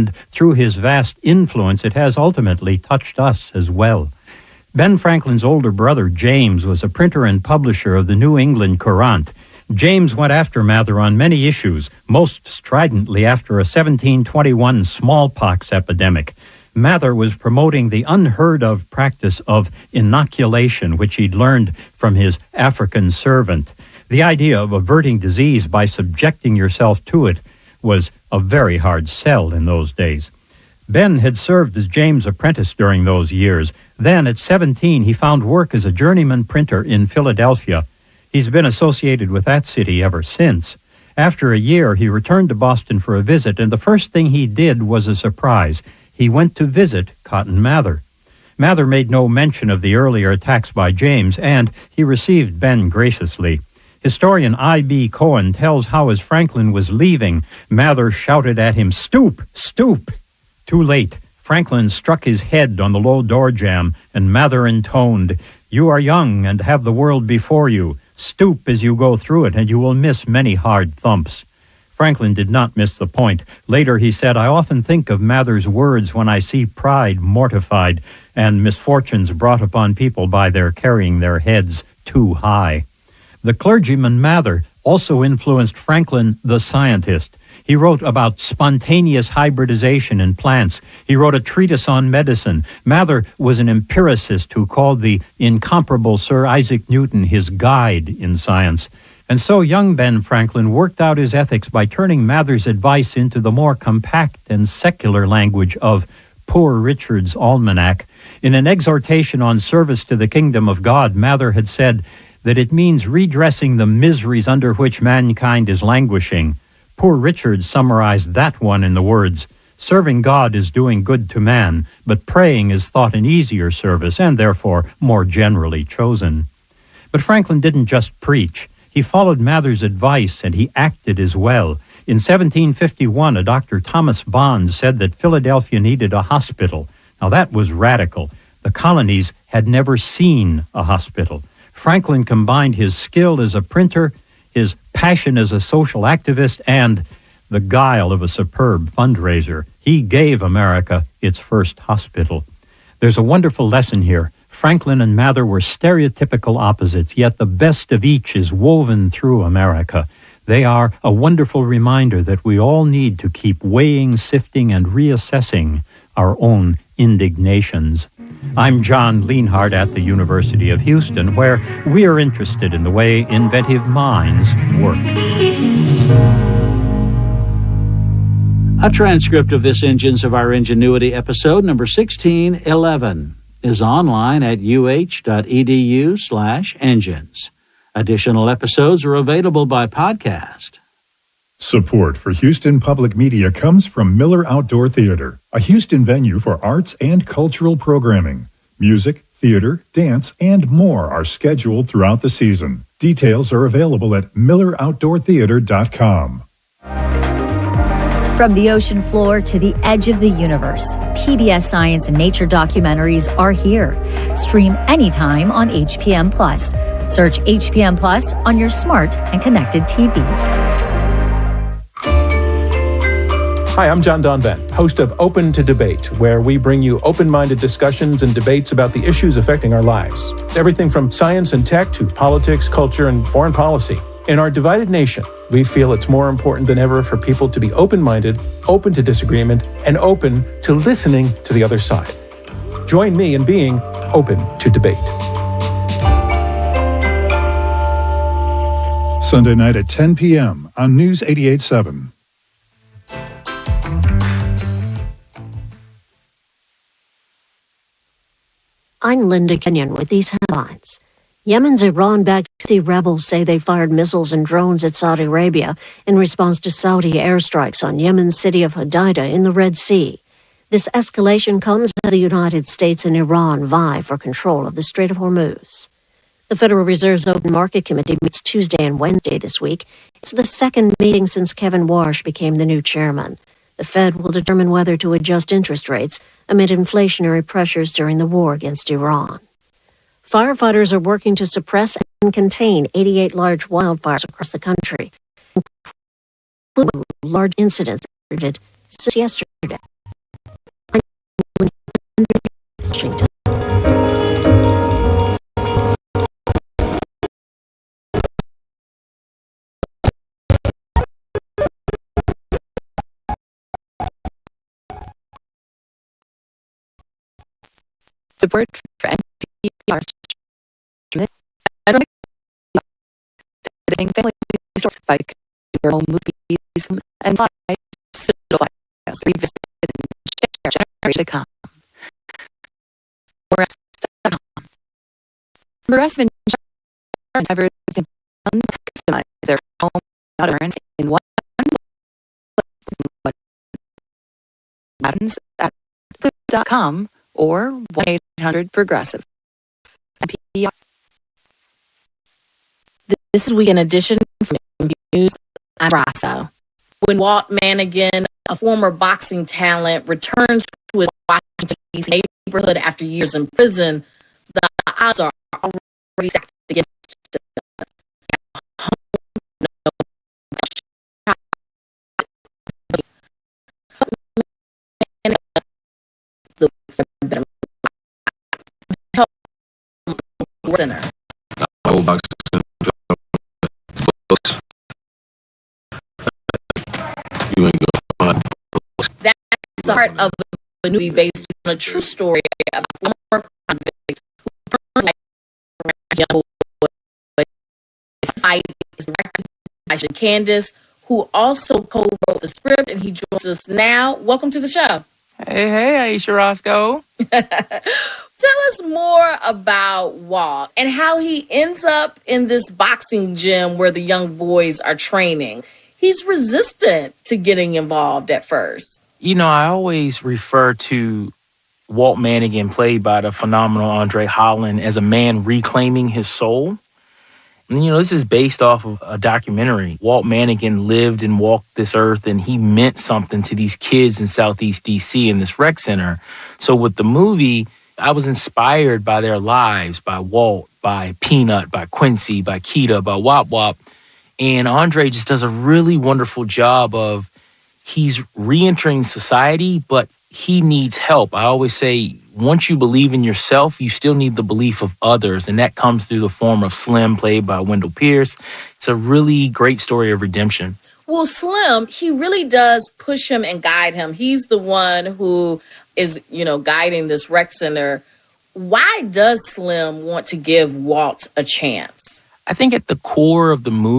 and through his vast influence, it has ultimately touched us as well. Ben Franklin's older brother, James, was a printer and publisher of the New England Courant. James went after Mather on many issues, most stridently after a 1721 smallpox epidemic. Mather was promoting the unheard-of practice of inoculation, which he'd learned from his African servant. The idea of averting disease by subjecting yourself to it was a very hard sell in those days. Ben had served as James' apprentice during those years. Then, at 17, he found work as a journeyman printer in Philadelphia. He's been associated with that city ever since. After a year, he returned to Boston for a visit, and the first thing he did was a surprise. He went to visit Cotton Mather. Mather made no mention of the earlier attacks by James, and he received Ben graciously. Historian I.B. Cohen tells how as Franklin was leaving, Mather shouted at him, "Stoop! Stoop!" Too late. Franklin struck his head on the low door jamb, and Mather intoned, "You are young and have the world before you. Stoop as you go through it, and you will miss many hard thumps." Franklin did not miss the point. Later he said, "I often think of Mather's words when I see pride mortified and misfortunes brought upon people by their carrying their heads too high." The clergyman Mather also influenced Franklin the scientist. He wrote about spontaneous hybridization in plants. He wrote a treatise on medicine. Mather was an empiricist who called the incomparable Sir Isaac Newton his guide in science. And so young Ben Franklin worked out his ethics by turning Mather's advice into the more compact and secular language of Poor Richard's Almanac. In an exhortation on service to the kingdom of God, Mather had said that it means redressing the miseries under which mankind is languishing. Poor Richard summarized that one in the words, "Serving God is doing good to man, but praying is thought an easier service and therefore more generally chosen." But Franklin didn't just preach. He followed Mather's advice, and he acted as well. In 1751, a Dr. Thomas Bond said that Philadelphia needed a hospital. Now that was radical. The colonies had never seen a hospital. Franklin combined his skill as a printer, his passion as a social activist, and the guile of a superb fundraiser. He gave America its first hospital. There's a wonderful lesson here. Franklin and Mather were stereotypical opposites, yet the best of each is woven through America. They are a wonderful reminder that we all need to keep weighing, sifting, and reassessing our own indignations. I'm John Leonhardt at the University of Houston, where we are interested in the way inventive minds work. A transcript of this Engines of Our Ingenuity episode number 1611 is online at uh.edu/engines. Additional episodes are available by podcast. Support for Houston Public Media comes from Miller Outdoor Theater, a Houston venue for arts and cultural programming. Music, theater, dance, and more are scheduled throughout the season. Details are available at milleroutdoortheater.com. From the ocean floor to the edge of the universe, PBS Science and Nature documentaries are here. Stream anytime on HPM Plus. Search HPM Plus on your smart and connected TVs. Hi, I'm John Donvan, host of Open to Debate, where we bring you open-minded discussions and debates about the issues affecting our lives. Everything from science and tech to politics, culture, and foreign policy. In our divided nation, we feel it's more important than ever for people to be open-minded, open to disagreement, and open to listening to the other side. Join me in being open to debate. Sunday night at 10 p.m. on News 88.7. I'm Linda Kenyon with these headlines. Yemen's Iran-backed Houthi rebels say they fired missiles and drones at Saudi Arabia in response to Saudi airstrikes on Yemen's city of Hodeidah in the Red Sea. This escalation comes as the United States and Iran vie for control of the Strait of Hormuz. The Federal Reserve's Open Market Committee meets Tuesday and Wednesday this week. It's the second meeting since Kevin Warsh became the new chairman. The Fed will determine whether to adjust interest rates amid inflationary pressures during the war against Iran. Firefighters are working to suppress and contain 88 large wildfires across the country, including large incidents reported since yesterday. Support for NPR editing family stories by home movies and slides. Revisit and share generation.com. Progressive insurance drivers customize their home insurance in one buttons at .com or 1-800-PROGRESSIVE. This is Weekend Edition from News. I'm Rosso. When Walt Manigan, a former boxing talent, returns to his Washington, D.C. neighborhood after years in prison, the odds are already stacked against the center. You ain't gonna find. That's the heart of a movie based on a true story of a former convict who turns like a young boy. His fight is directed by Candace, who also co-wrote the script, and he joins us now. Welcome to the show. Hey, Aisha Roscoe. Tell us more about Walt and how he ends up in this boxing gym where the young boys are training. He's resistant to getting involved at first. You know, I always refer to Walt Manigan, played by the phenomenal Andre Holland, as a man reclaiming his soul. And, you know, this is based off of a documentary. Walt Manigan lived and walked this earth, and he meant something to these kids in Southeast D.C. in this rec center. So with the movie, I was inspired by their lives, by Walt, by Peanut, by Quincy, by Keita, by Wop Wop. And Andre just does a really wonderful job of, he's re-entering society, but he needs help. I always say, once you believe in yourself, you still need the belief of others. And that comes through the form of Slim, played by Wendell Pierce. It's a really great story of redemption. Well, Slim, he really does push him and guide him. He's the one who is, guiding this rec center. Why does Slim want to give Walt a chance? I think at the core of the movie,